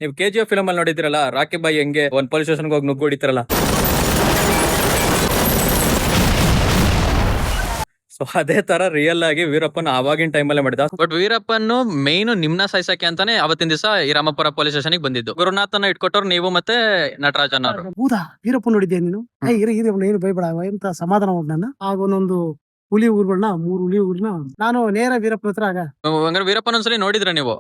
ನೀವು KGF film ಅಲ್ಲಿ ನೋಡಿದಿರಲ್ಲ, ರಾಕಿ ಬಾಯಿ ಹೆಂಗೆ ಒಂದ್ ಪೊಲೀಸ್ ಸ್ಟೇಷನ್ಗೆ ಹೋಗಿ ನುಗ್గు ಹೊಡಿತಾರಲ್ಲ, ಸೊ ಅದೇ ತರ ರಿಯಲ್ ಆಗಿ ವೀರಪ್ಪನ್ ಆವಾಗಿನ ಟೈಮಲ್ಲೇ ಮಾಡಿದ. ಬಟ್ ವೀರಪ್ಪನ್ ಮೇನ್ ನಿಮ್ನ ಸಾಯ್ಸಕ್ಕೆ ಅಂತಾನೆ ಅವತ್ತಿನ ದಿವಸ ಈ ರಾಮಪುರ ಪೊಲೀಸ್ ಸ್ಟೇಷನ್ಗೆ ಬಂದಿದ್ದು. ಗುರುನಾಥನ ಇಟ್ಕೊಟ್ಟವ್ರು ನೀವು ಮತ್ತೆ ನಟರಾಜನ್ ಅವರು. ಹೌದಾ, ವೀರಪ್ಪ ನೋಡಿದ್ಯಾ ನೀನು? ಏನು ಭಯಬೇಡ ಎಂತ ಸಮಾಧಾನ ಹೋಗ್ ನನ್ನ. ಆಗ ಒಂದೊಂದು ಹುಲಿ ಊರುಗಳನ್ನ 3 ಹುಲಿ ಊರ್ನ ನಾನು ನೇರ ವೀರಪ್ಪನ ಹತ್ರ ಆಗ ಹಂಗಾರೆ ವೀರಪ್ಪನ್ ಒಂದ್ಸಲಿ ನೋಡಿದ್ರ ನೀವು?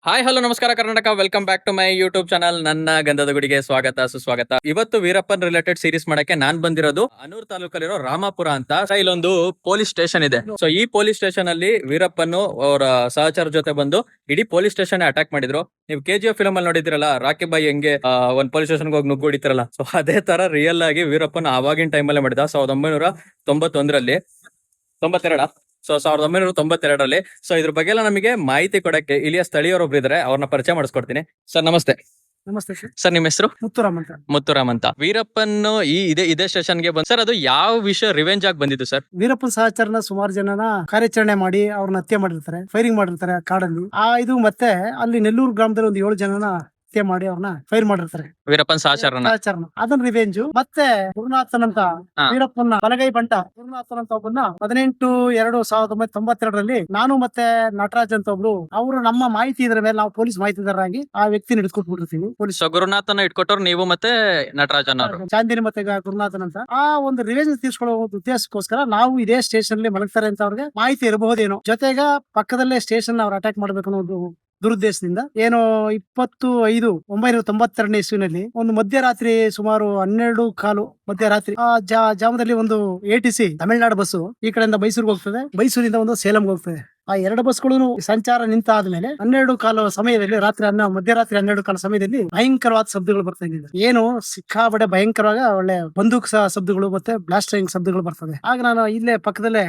ಹಾಯ್ ಹಲೋ ನಮಸ್ಕಾರ Karnataka, welcome back to my YouTube channel. ನನ್ನ ಗಂಧದ ಗುಡಿಗೆ ಸ್ವಾಗತ ಸುಸ್ವಾಗತ. ಇವತ್ತು ವೀರಪ್ಪನ್ ರಿಲೇಟೆಡ್ ಸೀರೀಸ್ ಮಾಡಕ್ಕೆ ನಾನ್ ಬಂದಿರೋದು ಅನೂರ್ ತಾಲೂಕಲ್ಲಿರೋ ರಾಮಪುರ ಅಂತ. ಇಲ್ಲೊಂದು ಪೊಲೀಸ್ ಸ್ಟೇಷನ್ ಇದೆ. ಸೊ ಈ ಪೊಲೀಸ್ ಸ್ಟೇಷನ್ ಅಲ್ಲಿ ವೀರಪ್ಪನ್ ಅವರ ಸಹಚರ ಜೊತೆ ಬಂದು ಇಡೀ ಪೊಲೀಸ್ ಸ್ಟೇಷನ್ ಅಟ್ಯಾಕ್ ಮಾಡಿದ್ರು. ನೀವು KGF ಫಿಲಮ್ ಅಲ್ಲಿ ನೋಡಿದಿರಲ್ಲ, ರಾಕಿ ಬಾಯಿ ಹೆಂಗೆ ಒಂದ್ ಪೊಲೀಸ್ ಸ್ಟೇಷನ್ಗೆ ಹೋಗಿ ನುಗ್గు ಹೊಡಿತಾರಲ್ಲ, ಸೊ ಅದೇ ತರ ರಿಯಲ್ ಆಗಿ ವೀರಪ್ಪನ್ ಆವಾಗಿನ ಟೈಮಲ್ಲೇ ಮಾಡಿದ. 1991ರಲ್ಲಿ 1992ರಲ್ಲಿ. ಸೊ ಇದ್ರ ಬಗ್ಗೆ ಎಲ್ಲ ನಮಗೆ ಮಾಹಿತಿ ಕೊಡಕ್ಕೆ ಇಲ್ಲಿಯ ಸ್ಥಳೀಯರೊಬ್ರು ಇದಾರೆ, ಅವ್ರನ್ನ ಪರಿಚಯ ಮಾಡಿಸ್ಕೊಡ್ತೀನಿ. ಸರ್ ನಮಸ್ತೆ. ನಮಸ್ತೆ ಸರ್ ನಿಮ್ಮ ಹೆಸರು? ಮುತ್ತುರಾಮ್ ಅಂತ. ಮುತ್ತುರಾಮ್ ಅಂತ. ವೀರಪ್ಪನ್ ಇದೇ ಸ್ಟೇಷನ್ಗೆ ಬಂದ್ ಸರ್, ಅದು ಯಾವ ವಿಷಯ ರಿವೆಂಜ್ ಆಗಿ ಬಂದಿದ್ದು ಸರ್? ವೀರಪ್ಪನ ಸಹಚರನ ಸುಮಾರು ಜನನ ಕಾರ್ಯಾಚರಣೆ ಮಾಡಿ ಅವ್ರನ್ನ ಹತ್ಯೆ ಮಾಡಿರ್ತಾರೆ, ಫೈರಿಂಗ್ ಮಾಡಿರ್ತಾರೆ ಕಾಡಲ್ಲಿ. ಇದು ಮತ್ತೆ ಅಲ್ಲಿ ನೆಲ್ಲೂರು ಗ್ರಾಮದಲ್ಲಿ ಒಂದು 7 ಜನನ ಹತ್ಯೆ ಮಾಡಿ ಅವ್ರನ್ನ ಫೈರ್ ಮಾಡಿರ್ತಾರೆ, ವೀರಪ್ಪನ್ ಸಹಚರನ. ಅದನ್ನ ರಿವೆಂಜು. ಮತ್ತೆ ಗುರುನಾಥನ್ ಅಂತ ವೀರಪ್ಪನ ಬಲಗೈ ಬಂಟ ಗುರುನಾಥನ್ ಅಂತ ಒಬ್ಬನ 18/2/1992ರಲ್ಲಿ ನಾನು ಮತ್ತೆ ನಟರಾಜ್ ಅಂತ ಒಬ್ರು, ಅವರು ನಮ್ಮ ಮಾಹಿತಿ ಇದ್ರ ಮೇಲೆ ನಾವು ಪೊಲೀಸ್ ಮಾಹಿತಿದಾರರಾಗಿ ಆ ವ್ಯಕ್ತಿನ ಹಿಡಿದ್ಕೊಟ್ಬಿಟ್ಟಿರ್ತೀವಿ. ಪೊಲೀಸ್ ಗುರುನಾಥನ ಇಟ್ಕೊಟ್ಟವ್ರು ನೀವು ಮತ್ತೆ ನಟರಾಜನ್ ಅವರು. ಚಾಂದಿನಿ ಮತ್ತೆ ಗುರುನಾಥನ್ ಅಂತ. ಆ ಒಂದು ರಿವೆಂಜ್ ತೀರ್ಸ್ಕೊಳ್ಳೋ ಒಂದು ಉದ್ದೇಶಕ್ಕೋಸ್ಕರ ನಾವು ಇದೇ ಸ್ಟೇಷನ್ ಅಲ್ಲಿ ಮಲಗ್ತಾರೆ ಅಂತ ಅವ್ರಿಗೆ ಮಾಹಿತಿ ಇರಬಹುದೇನೋ, ಜೊತೆಗ ಪಕ್ಕದಲ್ಲೇ ಸ್ಟೇಷನ್ ಅವ್ರು ಅಟ್ಯಾಕ್ ಮಾಡ್ಬೇಕು ಅನ್ನೋ ಒಂದು ದುರುದ್ದೇಶದಿಂದ ಏನೋ 25/1992 ಇಸ್ವಿನಲ್ಲಿ ಒಂದು ಮಧ್ಯರಾತ್ರಿ ಸುಮಾರು 12:15 ಮಧ್ಯರಾತ್ರಿ ಆ ಜಾಮದಲ್ಲಿ ಒಂದು ATC ತಮಿಳುನಾಡು ಬಸ್ಸು ಈ ಕಡೆಯಿಂದ ಮೈಸೂರಿಗೆ ಹೋಗ್ತದೆ, ಮೈಸೂರಿಂದ ಒಂದು ಸೇಲಂಗೆ ಹೋಗ್ತದೆ. ಆ 2 ಬಸ್ಗಳು ಸಂಚಾರ ನಿಂತ ಆದ್ಮೇಲೆ 12:15 ಸಮಯದಲ್ಲಿ ಮಧ್ಯರಾತ್ರಿ 12:15 ಸಮಯದಲ್ಲಿ ಭಯಂಕರವಾದ ಶಬ್ದಗಳು ಬರ್ತಾ ಇದ್ದಿದೆ. ಏನು ಸಿಕ್ಕಾಬಡೆ ಭಯಂಕರವಾಗ ಒಳ್ಳೆ ಬಂದೂಕ್ ಶಬ್ದಗಳು ಮತ್ತೆ ಬ್ಲಾಸ್ಟಿಂಗ್ ಶಬ್ದಗಳು ಬರ್ತದೆ. ಆಗ ನಾನು ಇಲ್ಲೇ ಪಕ್ಕದಲ್ಲೇ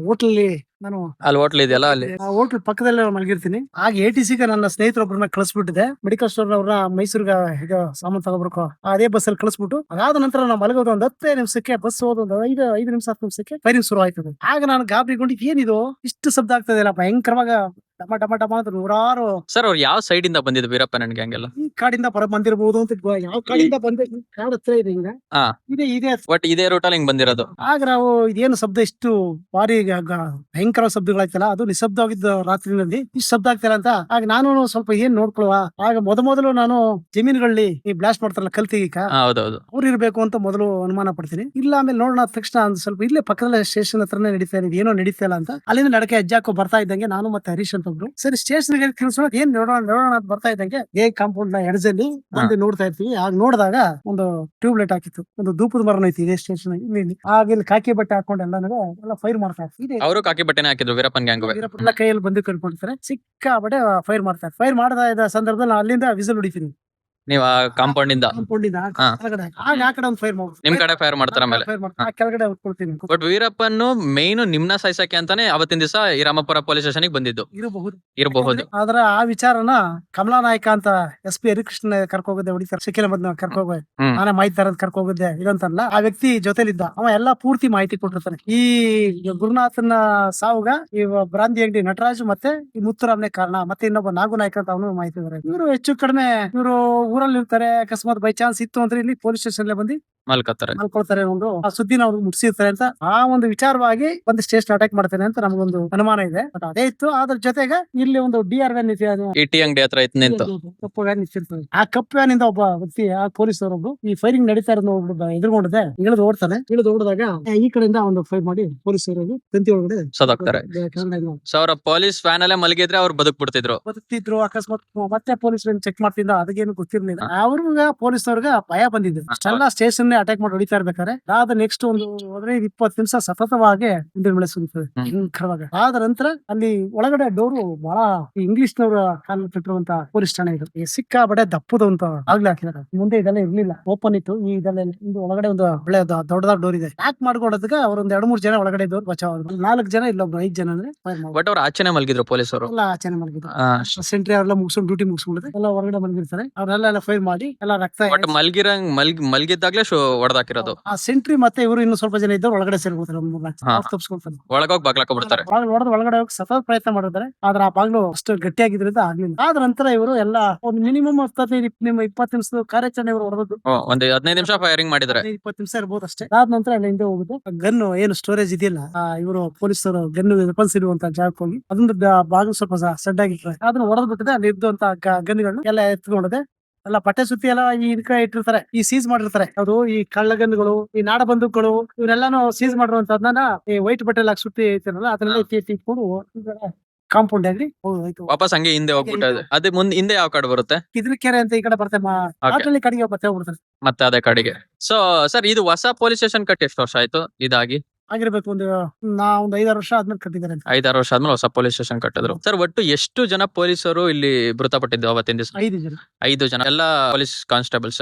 ಹೋಟ್ಲಲ್ಲಿ ನಾನು ಅಲ್ಲಿ ಹೋಟ್ಲ್ ಇದೆಯಲ್ಲ, ಅಲ್ಲಿ ಹೋಟ್ಲ್ ಪಕ್ಕದಲ್ಲೇ ಮಲಗಿರ್ತೀನಿ. ಆಗ ATCಗೆ ನನ್ನ ಸ್ನೇಹಿತರೊಬ್ಬರನ್ನ ಕಳಿಸ್ಬಿಟ್ಟಿದೆ. ಮೆಡಿಕಲ್ ಸ್ಟೋರ್ ಅವ್ರನ್ನ ಮೈಸೂರಿಗೆ ಈಗ ಸಾಮಾನು ತಗೋಬೇಕು ಅದೇ ಬಸ್ ಅಲ್ಲಿ ಕಳಿಸ್ಬಿಟ್ಟು, ಅದಾದ ನಂತರ ನಾವು ಮಲಗೋದು ಒಂದು 10 ನಿಮಿಷಕ್ಕೆ ಬಸ್ ಹೋದ ಒಂದು 5 ನಿಮಿಷ 10 ನಿಮಿಷಕ್ಕೆ ಫೈರಿಂಗ್ ಶುರು ಆಯ್ತದೆ. ಆಗ ನಾನು ಗಾಬರಿಗೊಂಡು ಏನಿದು ಇಷ್ಟು ಶಬ್ದ ಆಗ್ತದೆ ಅಲ್ಲ, ಭಯಂಕರವಾಗ ಟಮ ಟಮ ಟಮ ಅಂತ 100 ಸರ್. ಅವ್ರು ಯಾವ ಸೈಡ್ ಇಂದ ಬಂದಿದ್ದು ವೀರಪ್ಪನ್ ಗ್ಯಾಂಗ್? ಈ ಕಾಡಿಂದ ಬಂದಿರಬಹುದು ಅಂತ. ಯಾವ ಕಾಡಿಂದ ಬಂದ ಕಾಡ್ ಹತ್ರ ಇದೆ ಈಗ ಇದೆ ಬಟ್ ಇದೇ ರೂಟ್ ಅಲ್ಲಿ ಹಿಂಗ್ ಬಂದಿರೋದು. ಆಗ ನಾವು ಇದೇನು ಶಬ್ದ ಇಷ್ಟು ಭಾರಿ ಭಯಂಕರ ಶಬ್ದಗಳಾಯ್ತಲ್ಲ, ಅದು ನಿಶಬ್ದವಾಗಿದ್ದ ರಾತ್ರಿನಲ್ಲಿ ಇಷ್ಟು ಶಬ್ದ ಆಗ್ತಿಲ್ಲ ಅಂತ. ಆಗ ನಾನು ಸ್ವಲ್ಪ ಏನ್ ನೋಡ್ಕೊಳ್ಳುವ, ಆಗ ಮೊದಲು ನಾನು ಜಮೀನುಗಳಲ್ಲಿ ಈ ಬ್ಲಾಸ್ಟ್ ಮಾಡ್ತಾರಲ್ಲ ಕಲ್ತಿಗ, ಹೌದೌದು, ಅವ್ರು ಇರ್ಬೇಕು ಅಂತ ಮೊದಲು ಅನುಮಾನ ಪಡ್ತೀನಿ. ಇಲ್ಲ ಆಮೇಲೆ ನೋಡೋಣ ತಕ್ಷಣ ಸ್ವಲ್ಪ ಇಲ್ಲೇ ಪಕ್ಕದಲ್ಲೇ ಸ್ಟೇಷನ್ ಹತ್ರನೇ ನಡೀತಾ ಇದೆ, ಏನೋ ನಡೀತಾ ಇಲ್ಲ ಅಂತ. ಅಲ್ಲಿಂದ ನಡಕೆ ಹೆಜ್ಜಾಕೋ ಬರ್ತಾ ಇದ್ದಂಗೆ ನಾನು ಮತ್ತೆ ಹರೀಶ್ ಅಂತ ಒಬ್ರು ಸರಿ ಸ್ಟೇಷನ್ ತಿಳಿಸೋಕೆ ಏನ್ ನೋಡೋಣ ಅಂತ ಬರ್ತಾ ಇದ್ದಂಗೆ ಕಾಂಪೌಂಡ್ ನ ಎಡಜಲ್ಲಿ ಬಂದು ನೋಡ್ತಾ ಇರ್ತೀವಿ. ಆಗ ನೋಡಿದಾಗ ಒಂದು ಟ್ಯೂಬ್ ಲೈಟ್ ಹಾಕಿತ್ತು, ಒಂದು ಧೂಪದ ಮರನ ಐತಿ ಇದೇ ಸ್ಟೇಷನ್ ಇಲ್ಲಿ. ಆಗ ಇಲ್ಲಿ ಕಾಕಿ ಬಟ್ಟೆ ಹಾಕೊಂಡು ಎಲ್ಲ ಫೈರ್ ಮಾಡ್ತಾ ಇರ್ತೀವಿ. ಅವರು ಕಾಕಿ ಬಟ್ಟೆನೆ ಹಾಕಿದ್ರು ವೀರಪ್ಪನ್ ಗ್ಯಾಂಗ್. ಎಲ್ಲ ಕೈಯಲ್ಲಿ ಬಂದು ಕಳ್ಕೊಂಡಿರ್ತಾರೆ, ಸಿಕ್ಕಾಬಟ್ಟೆ ಫೈರ್ ಮಾಡ್ತಾರೆ. ಫೈರ್ ಮಾಡದ ಇದ್ದ ಸಂದರ್ಭದಲ್ಲಿ ಅಲ್ಲಿಂದ ವಿಸಲ್ ಹೊಡಿತೀನಿ. ನೀವ್ ಕಾಂಪೌಂಡ್ ಇಂದ ಆ ಕಡೆ ಒಂದು ಫೈರ್ ಮಾಡ್ತಾರೆ, ನಿಮ್ ಕಡೆ ಫೈರ್ ಮಾಡ್ತಾರ ಆಮೇಲೆ ಕೆಳಗಡೆ ಹೊತ್ಕೊಳ್ತೀನಿ. ಬಟ್ ವೀರಪ್ಪನ್ ಮೇನ್ ನಿಮ್ನ ಸಾಯ್ಸಕ್ಕೆ ಅಂತಾನೆ ಅವತ್ತಿನ ದಿವಸ ಈ ರಾಮಪುರ ಪೊಲೀಸ್ ಸ್ಟೇಷನ್ಗೆ ಬಂದಿದ್ದು ಇರಬಹುದು. ಆದ್ರೆ ಆ ವಿಚಾರನ ಕಮಲಾ ನಾಯ್ಕ ಅಂತ SP ಹರಿಕೃಷ್ಣ ಕರ್ಕೋಗಿದ್ದೆ, ಹೊಡಿತಾರೆ ಶಕಿಲ ಮದ್ನ ಕರ್ಕೋಗ ನಾನೇ ಮಾಹಿತಿ ತರದ್ ಕರ್ಕೋಗಿದ್ದೆ ಇದಂತಲ್ಲ. ಆ ವ್ಯಕ್ತಿ ಜೊತೆಲಿದ್ದ, ಅವ ಎಲ್ಲಾ ಪೂರ್ತಿ ಮಾಹಿತಿ ಕೊಟ್ಟಿರ್ತಾನೆ. ಈ ಗುರುನಾಥನ ಸಾವುಗ ಈ ಬ್ರಾಂದಿ ಅಂಗಡಿ ನಟರಾಜ್ ಮತ್ತೆ ಈ ಮುತ್ತುರಾಮ್ನೆ ಕಾರಣ, ಮತ್ತೆ ಇನ್ನೊಬ್ಬ ನಾಗು ನಾಯ್ಕ ಅಂತ ಅವನು ಮಾಹಿತಿ ಇದಾರೆ. ಇವರು ಹೆಚ್ಚು ಕಡಿಮೆ ಇವರು ಊರಲ್ಲಿ ಇರ್ತಾರೆ. ಅಕಸ್ಮಾತ್ ಬೈ ಚಾನ್ಸ್ ಇತ್ತು ಅಂದ್ರೆ ಇಲ್ಲಿ ಪೊಲೀಸ್ ಸ್ಟೇಷನ್ ಬಂದು ಮಲ್ಕೊಳ್ತಾರೆ. ಒಂದು ಆ ಸುದ್ದಿನ ಅವ್ರು ಮುಟ್ಸಿರ್ತಾರೆ ಅಂತ ಆ ಒಂದು ವಿಚಾರವಾಗಿ ಒಂದು ಸ್ಟೇಷನ್ ಅಟ್ಯಾಕ್ ಮಾಡ್ತಾನೆ ಅಂತ ನಮಗೊಂದು ಅನುಮಾನ ಇದೆ. ಬಟ್ ಅದೇ ಇತ್ತು. ಅದ್ರ ಜೊತೆಗೆ ಇಲ್ಲಿ ಒಂದು DR ವ್ಯಾನ್ ಅಂಗಡಿ ಹತ್ರ ಕಪ್ಪು ವ್ಯಾನ್ ನಿಂತಿರ್ತದೆ. ಆ ಕಪ್ಪು ವ್ಯಾನ್ ಇಂದ ಒಬ್ಬ ವ್ಯಕ್ತಿ, ಆ ಪೊಲೀಸ್ ಅವರೊಬ್ಬರು ಈ ಫೈರಿಂಗ್ ನಡೀತಾ ಇರೋದು ಎದುರುಗೊಂಡಿದೆ, ಇಳಿದು ಓಡಿದಾಗ ಈ ಕಡೆಯಿಂದ ಒಂದು ಫೈರ್ ಮಾಡಿ ಪೊಲೀಸ್ ಅವರು ತಂತಿ ಒಳಗಡೆ ಸದಾಗ್ತಾರೆ. ಅವರ ಪೊಲೀಸ್ ವ್ಯಾನ್ ಅಲ್ಲೇ ಮಲಗಿದ್ರೆ ಅವ್ರು ಬದುಕ್ತಿದ್ರು. ಅಕಸ್ಮಾತ್ ಮತ್ತೆ ಪೊಲೀಸ್ ಚೆಕ್ ಮಾಡ್ತಿದ್ದ, ಅದಕ್ಕೇನು ಗೊತ್ತಿರ್ಲಿಲ್ಲ. ಅವ್ರಿಗೆ ಪೊಲೀಸ್ ಅವ್ರಿಗೆ ಭಯ ಬಂದಿದ್ದು. ಅಷ್ಟೆಲ್ಲ ಸ್ಟೇಷನ್ ಅಟ್ಯಾಕ್ ಮಾಡಿ ಹೊಡಿತಾ ಇರ್ಬೇಕಾರೆ ಅದಾದ ನೆಕ್ಸ್ಟ್ ಒಂದು 15-20 ನಿಮಿಷ ಸತತವಾಗಿ ಬೆಳೆ ಸುರಿತದೆ ಭಯಂಕರವಾಗ. ಆದ ನಂತರ ಅಲ್ಲಿ ಒಳಗಡೆ ಡೋರು ಬಹಳ ಇಂಗ್ಲಿಷ್ನವರ ಕಾಲಿಟ್ಟಿರುವಂತ ಪೊಲೀಸ್ ಠಾಣೆ ಇದು. ಸಿಕ್ಕಾಬಡೆ ದಪ್ಪದು ಅಂತ ಆಗ್ಲೇ ಹಾಕಿದಾರೆ. ಮುಂದೆ ಇದೆಲ್ಲ ಇರ್ಲಿಲ್ಲ, ಓಪನ್ ಇತ್ತು. ಈ ಇದೆಲ್ಲ ಒಳಗಡೆ ಒಂದು ಒಳ್ಳೆ ದೊಡ್ಡದಾದ ಡೋರ್ ಇದೆ. ಪ್ಯಾಕ್ ಮಾಡ್ಕೊಡೋದಕ್ಕೆ ಅವ್ರೊಂದ್ 2-3 ಜನ ಒಳಗಡೆ ಇದ್ದವ್ರು ಬಚಾವ್, 4 ಜನ ಇಲ್ಲೊಬ್ರು 5 ಜನ ಅಂದ್ರೆ ಬಟ್ ಅವ್ರು ಆಚೆನೆ ಮಲಗಿದ್ರು. ಪೊಲೀಸ್ ಅವರು ಎಲ್ಲ ಆಚೆನೆ ಮಲಗಿದ್ರು. ಸೆಂಟ್ರಿ ಅವರೆಲ್ಲ ಮುಗಿಸ್ಕೊಂಡು ಡ್ಯೂಟಿ ಮುಗಿಸ್ಕೊಂಡಿದ್ರೆ ಎಲ್ಲ ಹೊರಗಡೆ ಮಲಗಿರ್ತಾರೆ. ಅವ್ರೆಲ್ಲ ಫೈರ್ ಮಾಡಿ ಎಲ್ಲ ರಕ್ತ ಮಲಗಿದ್ದಾಗ್ಲೇ ಹೊಡೆದಾಕಿರೋದು. ಆ ಸೆಂಟ್ರಿ ಮತ್ತೆ ಇವರು ಇನ್ನು ಸ್ವಲ್ಪ ಜನ ಇದ್ದವ್ರು ಒಳಗಡೆ ಸೇರ್ಕೊತಾರೆ. ಒಂದ್ 3-4 ಹಾ. ಜನ ತಪ್ಪಿಸ್ಕೊಳ್ತಾರೆ. ಒಳಗೋಗಿ ಬಾಗ್ಲಾಕೊಂಡ್ಬಿಡ್ತಾರೆ. ಹೊಡೆದು ಒಳಗಡೆ ಹೋಗಿ ಸತತ ಪ್ರಯತ್ನ ಮಾಡಿರ್ತಾರೆ. ಆದ್ರೆ ಆ ಬಾಗ್ಲು ಅಷ್ಟು ಗಟ್ಟಿಯಾಗಿದ್ರಿಂದ ಆಗ್ಲಿಲ್ಲ. ಆದ ನಂತರ ಇವರು ಎಲ್ಲ ಒಂದು ಮಿನಿಮಮ್ 15-20 ನಿಮಿಷದ ಕಾರ್ಯಾಚರಣೆ ಇವರು ಹೊಡೆದು ಒಂದ್ 15 ನಿಮಿಷ ಫೈರಿಂಗ್ ಮಾಡಿದ್ದಾರೆ. 20 ನಿಮಿಷ ಇರ್ಬೋದು ಅಷ್ಟೇ. ಅದಾದ ನಂತರ ಎಲ್ಲ ಹಿಂದೆ ಹೋಗುದು. ಗನ್ ಏನು ಸ್ಟೋರೇಜ್ ಇದೆಯಲ್ಲ, ಇವರು ಪೊಲೀಸರು ಗನ್ ವೆಪನ್ಸ್ ಇರುವಂತ ಜಾಗಕ್ಕೆ ಹೋಗಿ ಅದನ್ನ ಬಾಗಿಲು ಸ್ವಲ್ಪ ಸೆಡ್ ಆಗಿರ್ತಾರೆ. ಅದನ್ನ ಹೊಡೆದ್ ಬಿಟ್ಟಿದೆ. ಅಲ್ಲಿ ಇದ್ದಂತ ಗನ್ಗಳನ್ನ ಎಲ್ಲ ಎತ್ಕೊಂಡಿದೆ. ಎಲ್ಲ ಪಟ್ಟೆ ಸುತ್ತಿ ಎಲ್ಲ ಈ ಇದಕ್ಕೆ ಇಟ್ಟಿರ್ತಾರೆ. ಈ ಸೀಸ್ ಮಾಡಿರ್ತಾರೆ. ಅದು ಈ ಕಳ್ಳಗನ್ಗಳು, ಈ ನಾಡ ಬಂದೂಕುಗಳು ಇವನ್ನೆಲ್ಲಾನು ಸೀಸ್ ಮಾಡಿರುವಂತದನ್ನ ಈ ವೈಟ್ ಬಟ್ಟೆ ಹಾಕಿ ಸುತ್ತಿ ಇರ್ತಾರಲ್ಲ ಅದನ್ನೆಲ್ಲ ಇಟ್ಕೊಂಡು ಕಾಂಪೌಂಡ್ ಆಗ್ಲಿ ಹೋಯ್ತು. ವಾಪಸ್ ಹಂಗೆ ಹಿಂದೆ ಹೋಗ್ಬಿಟ್ಟದೆ. ಅದೇ ಮುಂದೆ ಹಿಂದೆ ಯಾವ ಕಡೆ ಬರುತ್ತೆ? ಇದ್ರ ಕೆರೆ ಅಂತ ಈ ಕಡೆ ಬರ್ತೇವೆ. ಆಟಲ್ಲಿ ಕಡೆಗೆ ಮತ್ತೆ ಹೋಗ್ಬಿಡ್ತಾರೆ. ಮತ್ತೆ ಅದೇ ಕಡೆಗೆ. ಸೊ ಸರ್, ಇದು ಹೊಸ ಪೊಲೀಸ್ ಸ್ಟೇಷನ್ ಕಟ್ಟಿ ಎಷ್ಟು ವರ್ಷ ಆಯ್ತು ಇದಾಗಿ? ಆಗಿರ್ಬೇಕು ಒಂದು 5-6 ವರ್ಷ ಆದ್ಮೇಲೆ ಕಟ್ಟಿದ್ದಾರೆ. 5-6 ವರ್ಷ ಆದ್ಮೇಲೆ ಹೊಸ ಪೊಲೀಸ್ ಸ್ಟೇಷನ್ ಕಟ್ಟಿದ್ರು. ಸರ್, ಒಟ್ಟು ಎಷ್ಟು ಜನ ಪೊಲೀಸರು ಇಲ್ಲಿ ಮೃತಪಟ್ಟಿದ್ದು ಅವತ್ತಿನ ದಿವಸ? 5 ಜನ. 5 ಜನ. ಎಲ್ಲ ಪೊಲೀಸ್ ಕಾನ್ಸ್ಟೇಬಲ್ಸ್.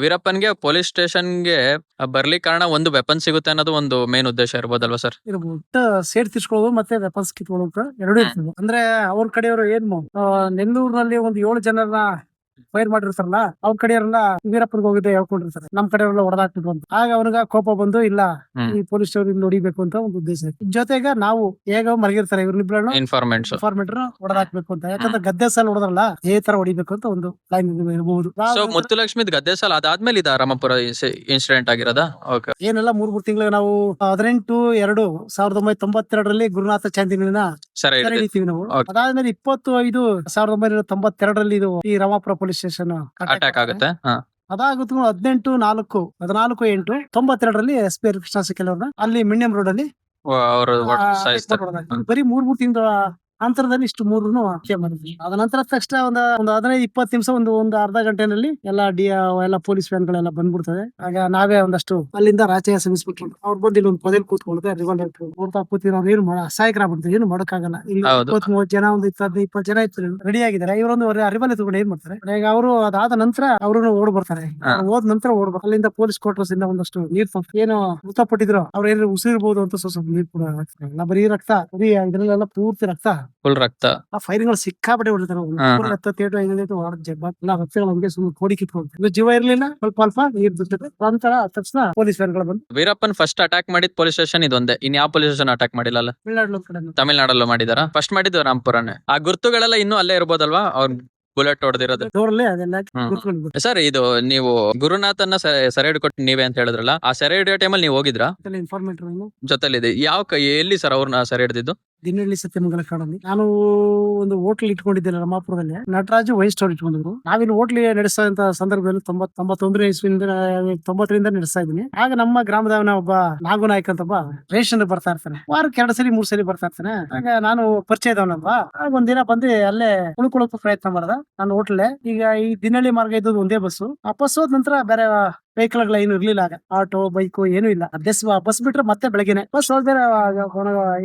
ವೀರಪ್ಪನ್ಗೆ ಪೊಲೀಸ್ ಸ್ಟೇಷನ್ಗೆ ಬರ್ಲಿಕ್ಕೆ ಕಾರಣ ಒಂದು ವೆಪನ್ ಸಿಗುತ್ತೆ ಅನ್ನೋದು ಒಂದು ಮೇನ್ ಉದ್ದೇಶ ಇರ್ಬೋದಲ್ವಾ ಸರ್? ಇರ್ಬೋದು. ಸೇಡ್ ತಿರ್ಸ್ಕೊಳ್ಳೋದು ಮತ್ತೆ ವೆಪನ್ಸ್ ಕಿತ್ಕೊಳ್ಳೋದು ಎರಡೂ ಇರ್ತದೆ. ಅಂದ್ರೆ ಅವ್ರ ಕಡೆಯವರು ಏನು ನೆಲ್ಲೂರಿನಲ್ಲಿ ಒಂದು 7 ಜನರನ್ನ ಫೈರ್ ಮಾಡಿರ್ತಾರಲ್ಲ, ಅವ್ರ ಕಡೆಯವರೆಲ್ಲ ವೀರಪ್ಪನ್ಗೆ ಹೋಗಿದ್ದೆ ಹೇಳ್ಕೊಂಡಿರ್ತಾರೆ. ನಮ್ ಕಡೆಯವರೆಲ್ಲ ಹೊಡೆದಾಕ್ತಿದ್ರು ಅಂತ. ಆಗ ಅವ್ರಿಗ ಕೋಪ ಬಂದು ಇಲ್ಲ ಈ ಪೊಲೀಸ್ ಅವ್ರು ಇಲ್ಲಿ ಹೊಡಿಬೇಕು ಅಂತ ಒಂದು ಉದ್ದೇಶ. ಜೊತೆಗೆ ನಾವು ಹೇಗ ಮಲಗಿರ್ತಾರೆ ಇವ್ರನ್ನಿಬ್ರನ್ನು ಇನ್ಫಾರ್ಮೆಂಟ್ಸ್ ಹೊಡೆದಾಕ್ಬೇಕು ಅಂತ. ಯಾಕಂದ್ರೆ ಗದ್ದೆ ಸಾಲ ಹೊಡೆದ್ರಲ್ಲ ಈ ತರ ಹೊಡಿಬೇಕು ಅಂತ ಒಂದು ಪ್ಲಾನ್ ಇರಬಹುದು. ಸೊ ಮುತ್ತುಲಕ್ಷ್ಮಿ ಗದ್ದೆ ಸಾಲ ಅದಾದ್ಮೇಲೆ ಇದ ರಾಮಪುರ ಇನ್ಸಿಡೆಂಟ್ ಆಗಿರೋದ? ಏನೆಲ್ಲ 3 ತಿಂಗಳು ನಾವು 18/2/1992 ಗುರುನಾಥ ಚಾಂದಿನ ಸೆರೆ ಹಿಡಿತೀವಿ ನಾವು. ಅದಾದ್ಮೇಲೆ 25/1992 ಇದು ಈ ರಾಮಪುರ ಪೊಲೀಸ್ ಸ್ಟೇಷನ್ ಅಟ್ಯಾಕ್ ಆಗುತ್ತೆ. ಅದಾಗುತ್ತೆ 18/4/1992 SP ಕೃಷ್ಣ ಸಿಕ್ಕಲ್ ಅವ್ರನ್ನ ಅಲ್ಲಿ ಮಿಣ್ಯಂ ರೋಡ್ ಅಲ್ಲಿ ಬರೀ 3 ತಿಂಗಳ ಅಂತರದಲ್ಲಿ ಇಷ್ಟು 3 ಹತ್ಯೆ ಮಾಡಿದ್ವಿ. ಅದ ನಂತರ ತಕ್ಷಣ ಒಂದು 15-20 ನಿಮಿಷ ಒಂದು ಅರ್ಧ ಗಂಟೆನಲ್ಲಿ ಎಲ್ಲ ಪೊಲೀಸ್ ವ್ಯಾನ್ ಗಳೆಲ್ಲ ಬಂದ್ಬಿಡ್ತದೆ. ಆಗ ನಾವೇ ಒಂದಷ್ಟು ಅಲ್ಲಿಂದ ರಾಚೆ ಸಮಿಸ್ಬಿಟ್ರು. ಅವ್ರು ಬಂದು ಇಲ್ಲಿ ಒಂದು ಪೊದೆಲ್ ಕೂತ್ಕೊಳ್ತಾರೆ. ರಿವಾಲ್ವರ್ ನೋಡ್ತಾ ಕೂತಿರೋರು ಏನು ಅಸಹಾಯಕರಾಗ್ಬಿಡ್ತಾರೆ. ಏನು ಮಾಡೋಕ್ಕಾಗಲ್ಲ. ಇಲ್ಲಿ 20-30 ಜನ ಒಂದು 20 ಜನ ಇತ್ತು ರೆಡಿ ಆಗಿದ್ದಾರೆ. ಇವರೊಂದು ರಿವಾಲ್ವರ್ ತಗೊಂಡು ಏನ್ ಮಾಡ್ತಾರೆ, ಈಗ ಅವರು ಅದಾದ ನಂತರ ಅವರು ಓಡ್ ಬರ್ತಾರೆ. ಹೋದ ನಂತರ ಓಡ್ಬೇಕು. ಅಲ್ಲಿಂದ ಪೊಲೀಸ್ ಕ್ವಾರ್ಟರ್ಸ್ ಇಂದ ಒಂದಷ್ಟು ನೀರ್ ಏನು ಮೃತಪಟ್ಟಿದ್ರು ಅವ್ರು ಏನಾದ್ರು ಉಸಿರಿರ್ಬೋದು ಅಂತ ಸ್ವಲ್ಪ ನೀರ್ ಕೂಡ ಹಾಕ್ತಾರೆ. ಬರೀ ರಕ್ತ, ಬರೀ ಇದ್ರಲ್ಲೆಲ್ಲ ಪೂರ್ತಿ ರಕ್ತ, ಫುಲ್ ರಕ್ತ. ಆ ಫೈರಿಂಗ್ ಸಿಕ್ಕಾಪಟ್ಟೆ ಹೊಡಿತಾರೆ. ರಕ್ತಗಳು ಸುಮ್ಮನೆ ಕೋಡಿ ಕಿತ್ಕೊಂಡು ಜೀವ ಇರ್ಲಿಲ್ಲ. ಸ್ವಲ್ಪ ನೀರ್ ಬಿಡ್ತದೆ. ನಂತರ ತಕ್ಷಣ ಪೊಲೀಸ್ ವ್ಯಾನ್ಗಳು ಬಂದು ವೀರಪ್ಪನ್ ಫಸ್ಟ್ ಅಟ್ಯಾಕ್ ಮಾಡಿದ ಪೊಲೀಸ್ ಸ್ಟೇಷನ್ ಇದೊಂದೇ. ಇನ್ ಯಾವ ಪೊಲೀಸ್ ಸ್ಟೇಷನ್ ಅಟ್ಯಾಕ್ ಮಾಡಿಲ್ಲ? ತಮಿಳ್ನಾಡಲ್ಲೂ ಮಾಡಿದಾರ. ಫಸ್ಟ್ ಮಾಡಿದ್ದು ರಾಮಪುರನೇ. ಆ ಗುರುತುಗಳೆಲ್ಲ ಇನ್ನೂ ಅಲ್ಲೇ ಇರ್ಬೋದಲ್ವಾ? ಅವ್ರ ಬುಲೆಟ್ ಹೊಡೆದಿರೋದು. ಸರ್, ಇದು ನೀವು ಗುರುನಾಥನ್ನ ಸೆರೆ ಹಿಡ್ಕೊಟ್ಟು ನೀವೇ ಅಂತ ಹೇಳಿದ್ರಲ್ಲ, ಆ ಸೆರೆ ಹಿಡಿಯೋ ಟೈಮಲ್ಲಿ ನೀವು ಹೋಗಿದ್ರಾ? ಇನ್ಫಾರ್ಮೇಟರ್ ಜೊತೆಲಿದೆ. ಎಲ್ಲಿ ಸರ್ ಅವ್ರನ್ನ ಸೆರೆ ಹಿಡಿದಿದ್ದು? ದಿನಹಳ್ಳಿ ಸತ್ಯಮಂಗಲ ಕಾಡಲ್ಲಿ. ನಾನು ಒಂದು ಹೋಟ್ಲ್ ಇಟ್ಕೊಂಡಿದ್ದೆ ರಾಮಾಪುರದಲ್ಲಿ. ನಟರಾಜು ವೈನ್ ಸ್ಟೋರ್ ಇಟ್ಕೊಂಡಿದ್ರು. ನಾವಿಲ್ಲಿ ಹೋಟ್ಲಿ ನಡೆಸಿದಂತ ಸಂದರ್ಭದಲ್ಲಿ 90 ನಡೆಸ್ತಾ ಇದ್ದೀನಿ. ಆಗ ನಮ್ಮ ಗ್ರಾಮದವನ ಒಬ್ಬ ನಾಗುನಾಯ್ಕ ಅಂತ ಒಬ್ಬ ರೇಷನ್ ಬರ್ತಾ ಇರ್ತಾನೆ. ವಾರಕ್ಕೆ 2 ಸರಿ 3 ಸರಿ ಬರ್ತಾ ಇರ್ತಾನೆ. ಆಗ ನಾನು ಪರಿಚಯ ಇದ್ದವನಲ್ವಾ, ಆಗ ಒಂದಿನ ಬಂದು ಅಲ್ಲೇ ಉಳ್ಕೊಳ್ಳೋಕೆ ಪ್ರಯತ್ನ ಮಾಡ್ದ ನಾನು ಹೋಟ್ಲೆ. ಈಗ ಈ ದಿನಹಳ್ಳಿ ಮಾರ್ಗ ಇದ್ದದ್ದು ಒಂದೇ ಬಸ್ಸು. ಆ ಬಸ್ ಹೋದ ನಂತರ ಬೇರೆ ವೆಹಿಕಲ್ ಗಳ ಏನು ಇರ್ಲಿಲ್ಲ. ಆಗ ಆಟೋ ಬೈಕ್ ಏನು ಇಲ್ಲ. ಬಸ್ ಬಿಟ್ರೆ ಮತ್ತೆ ಬೆಳಗ್ಗೆನೆ. ಬಸ್ ಹೋದ್ರೆ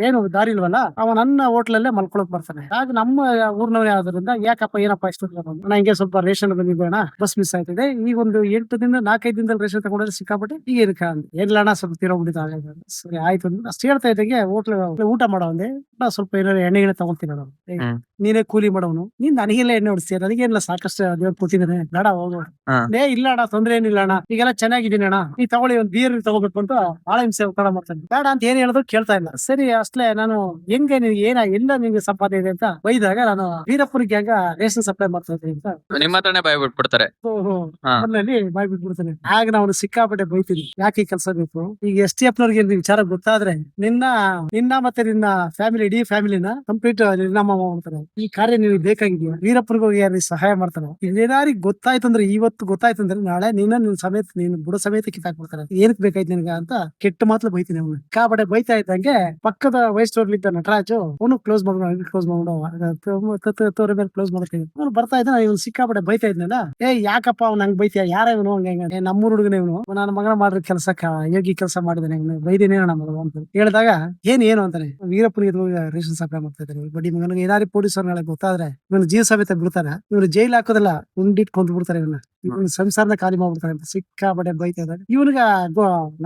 ಏನು ದಾರಿ ಇಲ್ವಲ್ಲ, ಅವ ನನ್ನ ಹೋಟ್ಲಲ್ಲೇ ಮಲ್ಕೊಳಕ್ ಬರ್ತಾನೆ. ಆಗ ನಮ್ಮ ಊರ್ನವನೇ ಆದ್ರಿಂದ ಯಾಕಪ್ಪ ಏನಪ್ಪ ಇಷ್ಟು ನಂಗೆ ಸ್ವಲ್ಪ ರೇಷನ್ ಬಂದಿದ್ದೇಣ, ಬಸ್ ಮಿಸ್ ಆಯ್ತದೆ. ಈಗ ಒಂದು 4 ದಿನದಲ್ಲಿ ರೇಷನ್ ತಗೊಂಡ್ರೆ ಸಿಕ್ಕಾಪಟ್ಟೆ ಈಗ ಏನಿಲ್ಲ ಅಣ್ಣ ಸ್ವಲ್ಪ ತೀರೋಗ್ಬಿಟ್ಟಿದ್ದ. ಸರಿ ಆಯ್ತು ಅಷ್ಟು ಹೇಳ್ತಾ ಇದ್ದಂಗೆ ಹೋಟ್ಲ್ ಊಟ ಮಾಡೋಂದೆ ಸ್ವಲ್ಪ ಏನಾದ್ರು ಎಣ್ಣೆ ತಗೊಳ್ತೀನಿ ನಾನು. ನೀನೇ ಕೂಲಿ ಮಾಡೋನು, ನೀನ್ ನನಗೆಲ್ಲ ಎಣ್ಣೆ ಹೊಡಿಸ್ತೀಯ, ನನಗೇನಿಲ್ಲ ಸಾಕಷ್ಟು ದೇವ್ರು ಕೊಟ್ಟಿದ್ದಾನೆ, ಬೇಡ ಹೋಗೋ. ಇಲ್ಲ ಅಣ್ಣ ತೊಂದ್ರೆ ಏನಿಲ್ಲ ಅಣ್ಣ, ಈಗೆಲ್ಲ ಚೆನ್ನಾಗಿದ್ದೀನಿ ಅಣ್ಣ, ನೀ ತಗೊಳ್ಳಿ ಒಂದು ಬೀರ್ ತಗೋಬೇಕು ಅಂತ ಬಹಳ ಹಿಂಸೆ ಒತ್ತಡ ಮಾಡ್ತಾನೆ. ಬೇಡ ಅಂತ ಏನ್ ಹೇಳಿದ್ರು ಕೇಳ್ತಾ ಇಲ್ಲ. ಸರಿ ಅಷ್ಟೇ ನಾನು ಹೆಂಗೆ ನಿನ್ಗೆ ಎಲ್ಲ ನಿಮ್ಗೆ ಸಂಪಾದನೆ ಇದೆ ಅಂತ ಬೈದಾಗ ನಾನು ವೀರಪ್ಪನಿಗೆ ಹೆಂಗ ರೇಷನ್ ಸಪ್ಲೈ ಮಾಡ್ತಾ ಇದ್ದೀನಿ ಅಂತ ನಿಮ್ಮ ಹತ್ರನೇ ಬಾಯ್ ಬಿಟ್ಬಿಡ್ತಾರೆ. ಬಾಯ್ ಬಿಟ್ಬಿಡ್ತಾನೆ. ಆಗ ನಾವು ಸಿಕ್ಕಾಪಟ್ಟೆ ಬೈತೀನಿ, ಯಾಕೆ ಈ ಕೆಲಸ ಬೇಕು. ಈಗ STF ನವ್ರಿಗೆ ವಿಚಾರ ಗೊತ್ತಾದ್ರೆ ನಿನ್ನ ಮತ್ತೆ ನಿನ್ನ ಫ್ಯಾಮಿಲಿ ಇಡೀ ಫ್ಯಾಮಿಲಿನ ಕಂಪ್ಲೀಟ್ ನಿರ್ನಾಮ ಮಾಡ್ತಾರೆ. ಈ ಕಾರ್ಯ ನೀವು ಬೇಕಾಗಿದೆಯಾ? ವೀರಪ್ಪನಿಗೆ ಹೋಗಿ ಯಾರು ಸಹಾಯ ಮಾಡ್ತಾನೆ. ಇದೇನಾರಿಗೆ ಗೊತ್ತಾಯ್ತು ಅಂದ್ರೆ, ಇವತ್ತು ಗೊತ್ತಾಯ್ತು ಅಂದ್ರೆ ನಾಳೆ ನಿನ್ನ ಸಮೇತ ನೀನು ಬುಡ ಸಮೇತ ಕಿತ್ತಾಕ್ಬಿಡ್ತಾರೆ. ಏನಕ್ ಬೇಕಾಯ್ತು ನಿನ್ಗ ಅಂತ ಕೆಟ್ಟ ಮಾತ್ರ ಬೈತೀನಿ ಅವ್ನು. ಸಿಕ್ಕಾಪಟ್ಟೆ ಬೈತಾ ಇದ್ದಂಗೆ ಪಕ್ಕದ ವಯಸ್ಸೋರ್ಲಿದ್ದ ನಟರಾಜು ಅವನು ಕ್ಲೋಸ್ ಮಾಡ್ಕೊಂಡು ಕ್ಲೋಸ್ ಮಾಡ್ತೀನಿ. ಅವ್ನು ಬರ್ತಾ ಇದ್ದ ಇವ್ನು ಸಿಕ್ಕಾಪಟ್ಟೆ ಬೈತಾ ಇದ್ನಲ್ಲ, ಯಾಕಪ್ಪ ಅವ್ನು ಹಂಗ್ ಬೈತೀಯ, ಯಾರ ಇವನು ಹಂಗ ನಮ್ಮೂರ್ ಹುಡುಗನ ಇವನು, ನನ್ನ ಮಗನ ಮಾಡ್ರ ಕೆಲ್ಸಕ್ಕ ಯೋಗಿ ಕೆಲಸ ಮಾಡಿದಾನೆ, ಬೈದೇನೇನ ನಮ್ಮದು ಅಂತ ಹೇಳಿದಾಗ ಏನು ಅಂತಾನೆ, ವೀರಪ್ಪನಿಗೆ ರೇಷನ್ ಸಪ್ಲೈ ಮಾಡ್ತಾ ಇದ್ದಾನೆ ಬಡ್ಡಿ ಮಗನಿಗೆ. ಏನಾದ್ರು ಪೊಲೀಸರು ನಾಳೆ ಗೊತ್ತಾದ್ರೆ ಇವನು ಜೀವ ಸಮೇತ ಬಿಡ್ತಾರ, ಇವನು ಜೈಲ್ ಹಾಕೋದಿಲ್ಲ, ಉಂಡಿಟ್ ಕೊಂದ್ ಬಿಡ್ತಾರೆ ಇವನ್ನ. ಇವನ್ ಸಂಸಾರನ ಖಾಲಿ ಮಾಡ್ಬಿಡ್ತಾರೆ ಅಂತ ಸಿಕ್ಕಾಪಟ್ಟೆ ಬೈತಾ ಇದ್ದಾರೆ. ಇವನಿಗ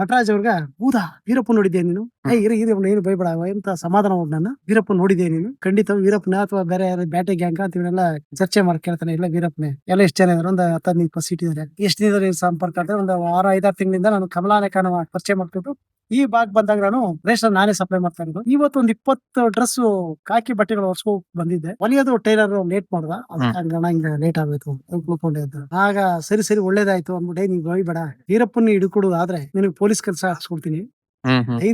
ನಟರಾಜ್ ಅವ್ರಿಗ ಹೌದಾ ವೀರಪ್ಪ ನೋಡಿದ್ಯಾ ನೀನು? ಇರಿ ಏನು ಬೈಬೇಡ ಅಂತ ಸಮಾಧಾನ ಮಾಡಿ ನಾನು ವೀರಪ್ಪ ನೋಡಿದ್ಯಾ ನೀನು? ಖಂಡಿತ ವೀರಪ್ಪನ ಅಥವಾ ಬೇರೆ ಯಾರು ಬ್ಯಾಟೆ ಗ್ಯಾಂಗ್ ಅಂತ ಇವನ್ನೆಲ್ಲ ಚರ್ಚೆ ಮಾಡಿ ಕೇಳ್ತಾನೆ. ಇಲ್ಲ ವೀರಪ್ಪನೇ ಎಲ್ಲ ಎಷ್ಟು ಜನ ಇದಾರೆ? ಒಂದು 10-15 ಸೀಟ್ ಇದಾರೆ. ಎಷ್ಟು ದಿನದ ಸಂಪರ್ಕ ಅಂದ್ರೆ ಒಂದು 6-5 ತಿಂಗಳಿಂದ ನಾನು ಕಮಲಾನೇಕನ ಪರಿಚಯ ಮಾಡ್ತಿದ್ದು ಈ ಭಾಗ ಬಂದಾಗ ನಾನು ರೇಷನ್ ನಾನೇ ಸಪ್ಲೈ ಮಾಡ್ತಾ ಇದ್ದು. ಇವತ್ತು ಒಂದು 20 ಡ್ರೆಸ್ ಕಾಕಿ ಬಟ್ಟೆಗಳು ಹೊರ್ಸ್ಕೊ ಬಂದಿದ್ದೆ. ಹೊಲಿಯೋದು ಟೈಲರ್ ಲೇಟ್ ಮಾಡ್ದ, ಅದಕ್ಕೆ ಹಿಂಗ ಲೇಟ್ ಆಗೋಯ್ತು ಉಳ್ಕೊಂಡೆ ಇದ್ದ. ಆಗ ಸರಿ ಒಳ್ಳೇದಾಯ್ತು ಅಂದ್ಬಿಟ್ಟೆ ನೀವ್ ಬೇಡ ವೀರಪ್ಪನ ಹಿಡ್ಕೊಡೋದು ಆದ್ರೆ ನಿನಗೆ ಪೊಲೀಸ್ ಕೆಲಸ ಹಾಕ್ಸ್ಕೊಡ್ತೀನಿ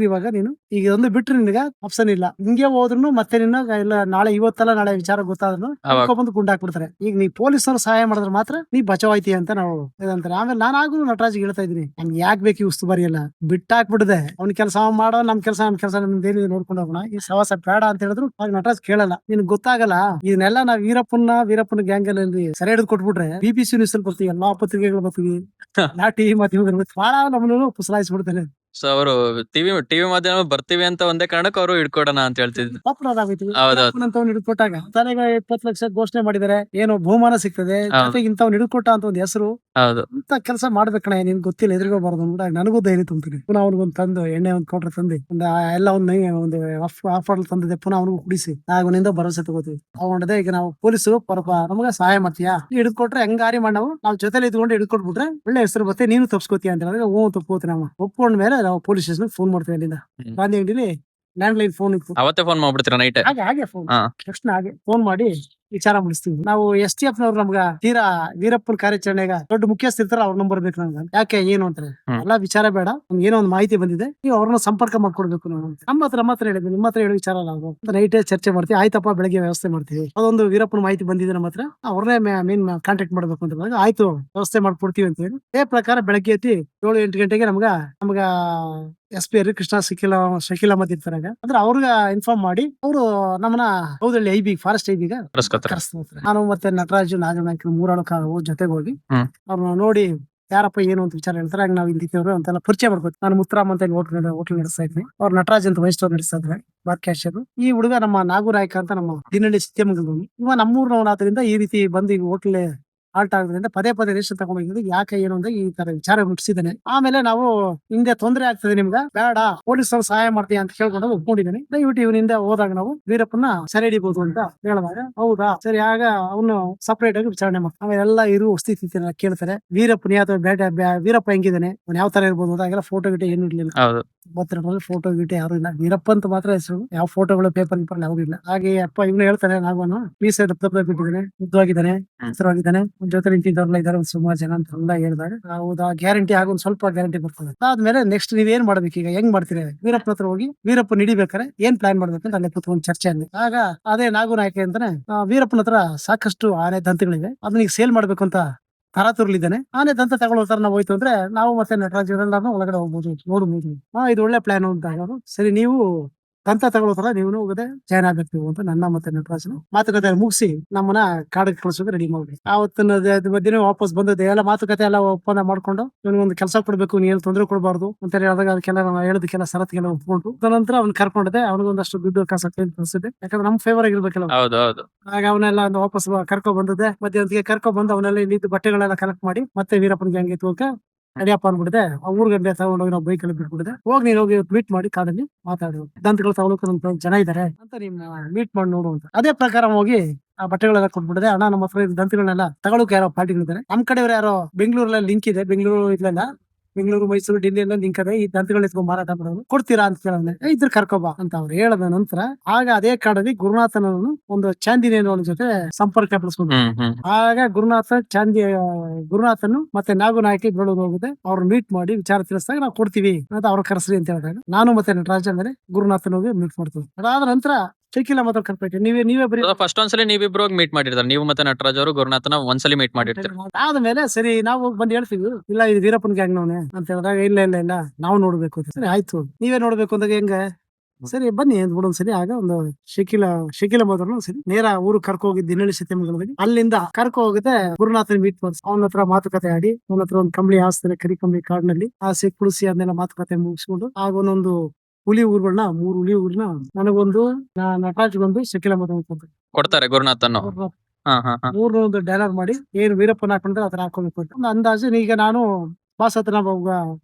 ಇವಾಗ ನೀನು ಈಗ ಒಂದು ಬಿಟ್ರೆ ನಿನಗ ಆಪ್ಷನ್ ಇಲ್ಲ. ಹಿಂಗೆ ಹೋದ್ರು ಮತ್ತೆ ನಿನ್ನ ಇಲ್ಲ ನಾಳೆ ಇವತ್ತಲ್ಲ ನಾಳೆ ವಿಚಾರ ಗೊತ್ತಾದ್ರು ಬಂದು ಗುಂಡ್ ಹಾಕ್ಬಿಡ್ತಾರೆ. ಈಗ ನೀ ಪೊಲೀಸರು ಸಹಾಯ ಮಾಡಿದ್ರೆ ಮಾತ್ರ ನೀ ಬಚಾವಾಯ್ತಿ ಅಂತ ನಾವು ಇದಂತಾರೆ. ಆಮೇಲೆ ನಾನು ಆಗುದು ನಟರಾಜ್ ಹೇಳ್ತಾ ಇದೀನಿ, ನಮ್ಗೆ ಯಾಕೆ ಬೇಕು ಈ ಉಸ್ತುವಾರಿ ಎಲ್ಲ ಬಿಟ್ಟಾಕ್ಬಿಡದೆ ಅವ್ನ ಕೆಲಸ ಮಾಡೋ ನಮ್ ಕೆಲಸ ನಮ್ದೇನಿದೆ ನೋಡ್ಕೊಂಡು ಹೋಗೋಣ, ಈ ಸವಾಸ ಬೇಡ ಅಂತ ಹೇಳಿದ್ರು ಆಗ ನಟರಾಜ್ ಕೇಳಲ್ಲ. ನಿನ್ಗೆ ಗೊತ್ತಾಗಲ್ಲ ಇದನ್ನೆಲ್ಲ ನಾವ್ ವೀರಪ್ಪನ ಗ್ಯಾಂಗ್ ಅಲ್ಲಿ ಸೆರೆ ಹಿಡಿದು ಕೊಟ್ಬಿಟ್ರೆ BBC ನ್ಯೂಸ್ ಅಲ್ಲಿ ಬರ್ತೀವಿ, ಎಲ್ಲಾ ಪತ್ರಿಕೆಗಳು ಬರ್ತೀವಿ, ನಾ ಟಿವಿ ಮಾಧ್ಯಮದಲ್ಲಿ ಬಹಳ ನಮ್ಮನ್ನು ಪುಸಲಾಯಿಸ್ಬಿಡ್ತಾನೆ. ಸೊ ಅವರು ಟಿವಿ ಮಾಧ್ಯಮ ಬರ್ತೀವಿ ಅಂತ ಒಂದೇ ಕಾರಣಕ್ಕೆ ಅವರು ಹಿಡ್ಕೊಡೋಣ ಅಂತ ಹೇಳ್ತಿದ್ರು. ಹಿಡ್ಕೊಟ್ಟಾಗ ತನಗೆ 20 ಲಕ್ಷ ಘೋಷಣೆ ಮಾಡಿದ್ದಾರೆ, ಏನೋ ಬಹುಮಾನ ಸಿಗ್ತದೆ, ಜೊತೆಗೆ ಇಂಥವ್ನು ಹಿಡ್ಕೊಟ್ಟ ಅಂತ ಒಂದು ಹೆಸರು. ಇಂತ ಕೆಲಸ ಮಾಡ್ಬೇಕಣ್ಣ, ನಿನ್ ಗೊತ್ತಿಲ್ಲ ಎದುರುಗೋಬಾರ್ದು ಅಂದಾಗ ನನಗೂ ಧೈರ್ಯ ತುಂಬ್ತೀನಿ. ಪುನಃ ಅವ್ನಿಗೊಂದು ತಂದು ಎಣ್ಣೆ ಒಂದು ಕೊಟ್ರೆ ತಂದು ಎಲ್ಲ ಒಂದು ಆಫರ್ ತಂದಿದೆ, ಪುನಃ ಅವನಿಗೂ ಕುಡಿಸಿ ಅವನಿಂದ ಭರವಸೆ ತಗೋತೀವಿ. ತಗೊಂಡದೆ ಈಗ ನಾವು ಪೊಲೀಸರು ನಮ್ಗೆ ಸಹಾಯ ಮಾಡ್ತೀಯಾ, ಹಿಡ್ಕೊಟ್ರೆ ಹೆಂಗಾರಿ ಮಾಡಿ ನಾವು ಜೊತೆಲಿ ಇದ್ಕೊಂಡು ಹಿಡ್ಕೊಟ್ಬಿಟ್ರೆ ಒಳ್ಳೆ ಹೆಸರು ಬರುತ್ತೆ, ನೀನು ತಪ್ಸ್ಕೋತೀಯ ಅಂತ ಹೇಳಿದ್ರೆ ತಪ್ಪೋತಿ. ನಾವು ಒಪ್ಕೊಂಡ ಮೇಲೆ ನಾವು ಪೊಲೀಸ್ ಸ್ಟೇಷನ್ ಫೋನ್ ಮಾಡ್ತೀವಿ. ಅಲ್ಲಿಂದ ಗಾಂಧಿ ಅಂಗಡಿಲಿ ಲ್ಯಾಂಡ್ ಲೈನ್ ಫೋನ್ ಇತ್ತು, ಅವತ್ತೇ ಫೋನ್ ಮಾಡ್ಬಿಡ್ತೀರಾ ನೈಟ್? ಹಾಗೆ ಫೋನ್ ತಕ್ಷಣ ಹಾಗೆ ಫೋನ್ ಮಾಡಿ ವಿಚಾರ ಮುಗಿಸ್ತೀವಿ. ನಾವು STF ನವ್ರು ನಮ್ಗ ತೀರಾ ವೀರಪ್ಪನ ಕಾರ್ಯಾಚರಣೆಗ ದೊಡ್ಡ ಮುಖ್ಯಸ್ಥ ಇರ್ತಾರ, ಅವ್ರ ನಂಬರ್ ಬೇಕು ನಮ್ಗೆ. ಯಾಕೆ ಏನು ಅಂತಾರೆ ಎಲ್ಲ ವಿಚಾರ ಬೇಡ, ನಮ್ಗೆ ಏನೋ ಒಂದು ಮಾಹಿತಿ ಬಂದಿದೆ, ನೀವು ಅವ್ರನ್ನ ಸಂಪರ್ಕ ಮಾಡ್ಕೊಡ್ಬೇಕು. ನಾವು ನಮ್ಮ ಹತ್ರ ಹೇಳಿದ್ವಿ, ನಿಮ್ಮ ಹತ್ರ ಹೇಳಿ ವಿಚಾರ ಅಲ್ಲ ಅದು ನೈಟೇ ಚರ್ಚೆ ಮಾಡ್ತೀವಿ. ಆಯ್ತಪ್ಪ ಬೆಳಗ್ಗೆ ವ್ಯವಸ್ಥೆ ಮಾಡ್ತೀವಿ, ಅದೊಂದು ವೀರಪ್ಪನ ಮಾಹಿತಿ ಬಂದಿದೆ ನಮ್ಮ ಹತ್ರ, ಅವ್ರನ್ನೇ ಮೇನ್ ಕಾಂಟ್ಯಾಕ್ಟ್ ಮಾಡ್ಬೇಕು ಅಂತ ಆಯ್ತು ವ್ಯವಸ್ಥೆ ಮಾಡ್ಕೊಡ್ತೀವಿ ಅಂತ ಹೇಳಿ ಅದೇ ಪ್ರಕಾರ ಬೆಳಗ್ಗೆ ಎತ್ತಿ 7-8 ಗಂಟೆಗೆ ನಮ್ಗ SP ಹರಿಕೃಷ್ಣ ಶಕೀಲಾ ಇರ್ತಾರೆ ಅಂದ್ರೆ ಅವ್ರಿಗೆ ಇನ್ಫಾರ್ಮ್ ಮಾಡಿ ಅವರು ನಮ್ಮನ್ನ ಹೌದಳ್ಳಿ IB ಫಾರೆಸ್ಟ್ IBಗ ಕರೆಸ್ತಾರೆ. ನಾನು ಮತ್ತೆ ನಟರಾಜು ನಾಗನಾಯ್ಕ 3 ಜೊತೆಗೆ ಹೋಗಿ ಅವ್ರನ್ನ ನೋಡಿ ಯಾರಪ್ಪ ಏನು ಅಂತ ವಿಚಾರ ಹೇಳ್ತಾರೆ. ಆಗ ನಾವು ಇಂದಿದ್ದವರು ಅಂತೆಲ್ಲ ಪರಿಚಯ ಮಾಡ್ಬೇಕು. ನಾನು ಮುತ್ತರಾಮ್ ಅಂತ ಹೋಟೆಲ್ ನಡೆಸ್ತಾ ಇದ್ದೀನಿ, ಅವ್ರ ನಟರಾಜ್ ಅಂತ ವೈಸ್ಟೋರ್ ನಡೆಸ್ತಾ ಇದ್ದಾರೆ, ಬಾರ್ ಕ್ಯಾಶಿಯರ್. ಈ ಹುಡುಗ ನಮ್ಮ ನಾಗನಾಯ್ಕ ಅಂತ ನಮ್ಮ ದಿನಹಳ್ಳಿ ಸತ್ಯಮಂಗಲದವನು. ಇವ ನಮ್ಮೂರ್ನವನಾದ್ರಿಂದ ಈ ರೀತಿ ಬಂದು ಈಗ ಹೋಟ್ಲ್ ಆಲ್ಟ್ ಆಗೋದ್ರಿಂದ ಪದೇ ರೇಷನ್ ತಗೊಂಡಿದ್ದು ಯಾಕೆ ಏನು ಅಂತ ಈ ತರ ವಿಚಾರ ಮುಟ್ಟಿಸಿದ್ದಾನೆ. ಆಮೇಲೆ ನಾವು ಹಿಂದೆ ತೊಂದರೆ ಆಗ್ತದೆ ನಿಮ್ಗ, ಬೇಡ ಪೊಲೀಸರು ಸಹಾಯ ಮಾಡ್ತೀಯ ಅಂತ ಕೇಳ್ಕೊಂಡು ಒಪ್ಕೊಂಡಿದ್ದಾನೆ. ದಯವಿಟ್ಟು ಇವನಿಂದ ಹೋದಾಗ ನಾವು ವೀರಪ್ಪನ ಸೆರೆ ಹಿಡಿಬಹುದು ಅಂತ ಹೇಳಿದಾಗ ಹೌದಾ ಸರಿ, ಆಗ ಅವನು ಸಪರೇಟ್ ಆಗಿ ವಿಚಾರಣೆ ಮಾಡ್ತಾನೆ. ಆಮೇಲೆ ಎಲ್ಲ ಇರು ಸ್ಥಿತಿ ಕೇಳ್ತಾರೆ, ವೀರಪ್ಪನ ವೀರಪ್ಪ ಹೆಂಗಿದ್ದಾನೆ, ಅವ್ನು ಯಾವ ತರ ಇರ್ಬೋದು ಅಂತ. ಆಗೆಲ್ಲ ಫೋಟೋ ಗಿಟೋ ಏನು ಇರ್ಲಿಲ್ಲ, ಫೋಟೋ ಗಿಟೋ ಯಾರು ಇಲ್ಲ, ವೀರಪ್ಪ ಅಂತ ಮಾತ್ರ ಹೆಸರು, ಯಾವ ಫೋಟೋಗಳು ಪೇಪರ್ ಯಾವ್ದು ಇಲ್ಲ. ಹಾಗೆ ಅಪ್ಪ ಇವನು ಹೇಳ್ತಾನೆ, ನಾಗವನು ಮೀಸೆ ಬಿಟ್ಟಿದ್ದಾನೆ, ಉದ್ದವಾಗಿದ್ದಾನೆ, ಹೆಸರಾಗಿದ್ದಾನೆ, ಜೊತೆ ನಿಂತಿದ್ದವ್ರಲ್ಲ ಇದಾರೆ ಸುಮಾರು ಜನ ಅಂತ ಎಲ್ಲ ಹೇಳಿದಾಗ ಹೌದಾ ಗ್ಯಾರಂಟಿ ಆಗ ಒಂದ್ ಸ್ವಲ್ಪ ಗ್ಯಾರಂಟಿ ಬರ್ತದೆ. ಆದ್ಮೇಲೆ ನೆಕ್ಸ್ಟ್ ನೀವ್ ಏನ್ ಮಾಡ್ಬೇಕು, ಈಗ ಹೆಂಗ್ ಮಾಡ್ತೀರಿ, ವೀರಪ್ಪನ ಹತ್ರ ಹೋಗಿ ವೀರಪ್ಪ ಹಿಡಿಬೇಕಾರೆ ಏನ್ ಪ್ಲಾನ್ ಮಾಡ್ಬೇಕಂತ ಅಲ್ಲೇ ಕೂತ್ಕೊಂಡು ಚರ್ಚೆ ಅಂದೆ. ಆಗ ಅದೇ ನಾಗನಾಯ್ಕ ಅಂತಾನೆ ವೀರಪ್ಪನ ಹತ್ರ ಸಾಕಷ್ಟು ಆನೆ ದಂತಗಳಿವೆ, ಅದನ್ನ ಈಗ ಸೇಲ್ ಮಾಡ್ಬೇಕು ಅಂತ ತರಾತುರ್ಲಿದ್ದಾನೆ. ಆನೆ ದಂತ ತಗೊಳ್ಳೋ ತರ ನಾವು ಹೋಯ್ತು ಅಂದ್ರೆ ನಾವು ಮತ್ತೆ ನಟರಾಜ್ ಒಳಗಡೆ ಹೋಗ್ಬೋದು, ನೋಡ್ಬೋದು. ಇದು ಒಳ್ಳೆ ಪ್ಲಾನ್ ಅಂತ ಹೇಳೋರು. ಸರಿ ನೀವು ದಂತ ತಗೊಳ್ಳೋತರ ನೀವು ಹೋಗದೆ ಜಾಯ್ನ್ ಆಗ್ಬೇಕು ಅಂತ ನನ್ನ ಮತ್ತೆ ನಟರಾಜನ ಮಾತುಕತೆ ಮುಗಿಸಿ ನಮ್ಮನ್ನ ಕಾಡಿಗೆ ಕಳ್ಸೋಕೆ ರೆಡಿ ಮಾಡ್ಬೇಕು. ಆವತ್ತಿನ ಮಧ್ಯೆ ವಾಪಸ್ ಬಂದದ್ದು ಎಲ್ಲ ಮಾತುಕತೆ ಎಲ್ಲ ಒಪ್ಪಂದ ಮಾಡ್ಕೊಂಡು ಇವನಿಗೊಂದು ಕೆಲಸ ಕೊಡ್ಬೇಕು, ನೀನು ತೊಂದರೆ ಕೊಡಬಾರ್ದು ಅಂತ ಹೇಳಿದಾಗ ಅದಕ್ಕೆಲ್ಲ ನಾವು ಹೇಳೋದಕ್ಕೆಲ್ಲ ಷರತ್ತಿಗೆಲ್ಲ ಒಪ್ಕೊಂಡು ನಂತರ ಅವ್ನು ಕರ್ಕೊಂಡಿದ್ದೆ. ಅವನಿಗೊಂದಷ್ಟು ದುಡ್ಡು ಕಾಸು ಕಳಿಸಿದೆ, ಯಾಕಂದ್ರೆ ನಮ್ ಫೇವರ್ ಆಗಿರ್ಬೇಕಲ್ಲ. ಆಗ ಅವನೆಲ್ಲ ವಾಪಸ್ ಕರ್ಕೊಂಡ್ ಬಂದಿದ್ದೆ. ಮಧ್ಯಾಹ್ನಕ್ಕೆ ಕರ್ಕೊಂಡ್ ಬಂದು ಅವನೆಲ್ಲ ಇಲ್ಲಿದ್ದು ಬಟ್ಟೆಗಳೆಲ್ಲ ಕಲೆಕ್ಟ್ ಮಾಡಿ ಮತ್ತೆ ವೀರಪ್ಪನಿಗೆ ಹಂಗೆ ತೋಕ ನಡಿಯಪ್ಪ ಅಂದ್ಬಿಡಿದೆ. ಊರ್ಗಂಡೆ ತಗೊಂಡೋಗಿ ನಾವು ಬೈಕ್ ಅಲ್ಲಿ ಬಿಟ್ಬಿಡಿದೆ. ಹೋಗಿ ನೀನು ಹೋಗಿ ಮೀಟ್ ಮಾಡಿ ಕಾಡಲ್ಲಿ ಮಾತಾಡೋದು, ದಂತಗಳು ತಗೊಳಕ್ಕೆ ಜನ ಇದಾರೆ ಅಂತ ನೀನ್ ಮೀಟ್ ಮಾಡಿ ನೋಡು ಅಂತ. ಅದೇ ಪ್ರಕಾರ ಹೋಗಿ ಆ ಬಟ್ಟೆಗಳೆಲ್ಲ ಕೊಟ್ಬಿಡಿದೆ. ಅಣ್ಣ ನಮ್ಮ ಹತ್ರ ದಂತಗಳನ್ನೆಲ್ಲ ತಗೊಳಕ್ ಯಾರೋ ಪಾರ್ಟಿಗಳಿದ್ದಾರೆ, ನಮ್ ಕಡೆಯವ್ರು ಯಾರೋ ಬೆಂಗಳೂರಲ್ಲಿ ಲಿಂಕ್ ಇದೆ, ಬೆಂಗಳೂರು ಮೈಸೂರು ಡೆಲ್ಲಿ ಎಲ್ಲ ಲಿಂಕ್ ಇದೆ, ಈ ದಂತಗಳು ಎತ್ಕೊಂಡು ಮಾರಾಟ ಮಾಡೋದು ಕೊಡ್ತೀರಾ ಅಂತ ಕೇಳಿದ್ರೆ ಇದ್ರ ಕರ್ಕೊಬಾ ಅಂತ ಅವ್ರು ಹೇಳದ ನಂತರ ಆಗ ಅದೇ ಕಾಡಲ್ಲಿ ಗುರುನಾಥನನ್ನು ಒಂದು ಚಾಂದಿನಿ ಅನ್ನೋ ಜೊತೆ ಸಂಪರ್ಕ ಬೆಳೆಸ್ಕೊಂಡು ಆಗ ಗುರುನಾಥನು ಮತ್ತೆ ನಾಗನಾಯ್ಕ ಬೆಳಗ್ಗೆ ಹೋಗುತ್ತೆ. ಅವ್ರು ಮೀಟ್ ಮಾಡಿ ವಿಚಾರ ತಿಳಿಸಿದಾಗ ನಾವು ಕೊಡ್ತೀವಿ ಅಂತ ಅವ್ರ ಕರೆಸ್ರಿ ಅಂತ ಹೇಳಿದಾಗ ನಾನು ಮತ್ತೆ ನಟರಾಜ್ ಅಂದ್ರೆ ಗುರುನಾಥನ್ ಹೋಗಿ ಮೀಟ್ ಮಾಡ್ತೀವಿ. ಅದಾದ ನಂತರ ಶಕೀಲಾ ಮಾತ್ರ ಕರ್ಬೇಕು, ನೀವೇ ಬರೀ ಫಸ್ಟ್ ಒಂದ್ಸಲಿ ನೀವಿಬ್ರು ಮೀಟ್ ಮಾಡಿರ್ತಾರೆ, ನೀವು ಮತ್ತೆ ನಟರಾಜ್ ಅವರು ಗುರುನಾಥನ ಒಂದ್ಸಲಿ ಮೀಟ್ ಮಾಡಿರ್ತಾರೆ. ಆದ್ಮೇಲೆ ಸರಿ ನಾವು ಬಂದು ಹೇಳ್ತೀವಿ, ಇಲ್ಲ ಇದು ವೀರಪ್ಪನ ಗ್ಯಾಂಗ್ ನವನೇ ಅಂತ ಹೇಳಿದಾಗ ಇಲ್ಲ ನಾವು ನೋಡ್ಬೇಕು. ಸರಿ ಆಯ್ತು ನೀವೇ ನೋಡ್ಬೇಕು ಅಂದಾಗ ಹೆಂಗ ಸರಿ ಬನ್ನಿ ಬಿಡೊಂದ್ಸರಿ. ಆಗ ಒಂದು ಶಕೀಲಾ ಮಾತ್ರ ಸರಿ ನೇರ ಊರು ಕರ್ಕೊ ಹೋಗಿದ್ದು ದಿನಹಳ್ಳಿ ಸತ್ಯಮಂಗಲದಲ್ಲಿ. ಅಲ್ಲಿಂದ ಕರ್ಕೊ ಹೋಗುತ್ತೆ ಗುರುನಾಥನ್ ಮೀಟ್ ಮಾಡ್ಸಿ ಅವನ ಹತ್ರ ಮಾತುಕತೆ ಆಡಿ ಅವನ ಹತ್ರ ಒಂದು ಕಂಬಳಿ ಹಾಸ್ತಾನೆ, ಕರಿ ಕಂಬಳಿ ಕಾಡಿನಲ್ಲಿ ಹಾಸಿ ಕುಳಿಸಿ ಅದನ್ನೆಲ್ಲ ಮಾತುಕತೆ ಮುಗಿಸ್ಕೊಂಡು ಆಗ ಒಂದೊಂದು ಹುಲಿ ಊರುಗಳನ್ನ 3 ಹುಲಿ ಊರ್ನ ನನಗೊಂದು ನಟರಾಜ್ಗೊಂದು ಶಕೀಲಾ ಮಾತ್ರ ಕೊಡ್ತಾರೆ ಗುರುನಾಥನ್. ಹಾ ಹಾ ಹಾ ಮೂರೊಂದು ಡೈಲಾಗ್ ಮಾಡಿ ಏನ್ ವೀರಪ್ಪನ ಹಾಕೊಂಡ್ರೆ ಅದ್ರ ಹಾಕೋಬೇಕು ಅಂತ ಒಂದು ಅಂದಾಜು. ಈಗ ನಾನು ಬಾಸ್ ಹತ್ರ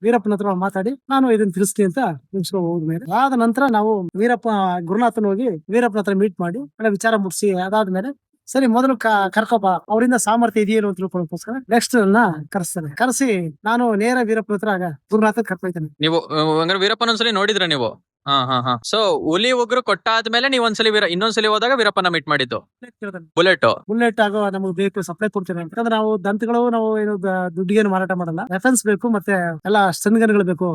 ವೀರಪ್ಪನ ಹತ್ರ ಮಾತಾಡಿ ನಾನು ಇದನ್ನ ತಿಳಿಸ್ತೀನಿ ಅಂತ ಮುಗಿಸ್ಕೊ ಹೋದ್ಮೇಲೆ ಅದಾದ ನಂತರ ನಾವು ಗುರುನಾಥನ್ ಹೋಗಿ ವೀರಪ್ಪನ ಹತ್ರ ಮೀಟ್ ಮಾಡಿ ಎಲ್ಲ ವಿಚಾರ ಮುಗಿಸಿ ಅದಾದ್ಮೇಲೆ ಸರಿ ಮೊದಲು ಕರ್ಕೊಬ ಅವರಿಂದ ಸಾಮರ್ಥ್ಯ ಇದೆಯೇನು ಅಂತ ತಿಳ್ಕೊಳ್ಳೋಕೋಸ್ಕರ ನೆಕ್ಸ್ಟ್ ನನ್ನ ಕರೆಸ್ತಾನೆ. ಕರೆಸಿ ನಾನು ನೇರ ವೀರಪ್ಪನ ಹತ್ರ ಗುರುನಾಥನ್ ಕರ್ಕೊಯ್ತಾನೆ. ನೀವು ಹಂಗಾರೆ ವೀರಪ್ಪನ ಒಂದ್ಸಲಿ ನೋಡಿದ್ರ ನೀವು? ಹಾ ಹಾ ಹಾ. ಸೊ ಹುಲಿ ಉಗ್ರು ಕೊಟ್ಟಾದ್ಮೇಲೆ ನೀವ್ ಒಂದ್ಸಲಿ ಇನ್ನೊಂದ್ಸಲಿ ಹೋದಾಗ ವೀರಪ್ಪನ ಮೀಟ್ ಮಾಡಿದ್ದು. ಬುಲೆಟ್ ಆಗೋ ನಮಗೆ ಬೇಕು, ಸಪ್ಲೈ ಕೊಡ್ತೇನೆ. ಯಾಕಂದ್ರೆ ನಾವು ದಂತಗಳು ನಾವು ಏನು ದುಡ್ಡಿಗೇನು ಮಾರಾಟ ಮಾಡಲ್ಲ. ವೆಪನ್ಸ್ ಬೇಕು, ಮತ್ತೆ ಎಲ್ಲ ಸ್ಟನ್ ಗನ್ಗಳು ಬೇಕು.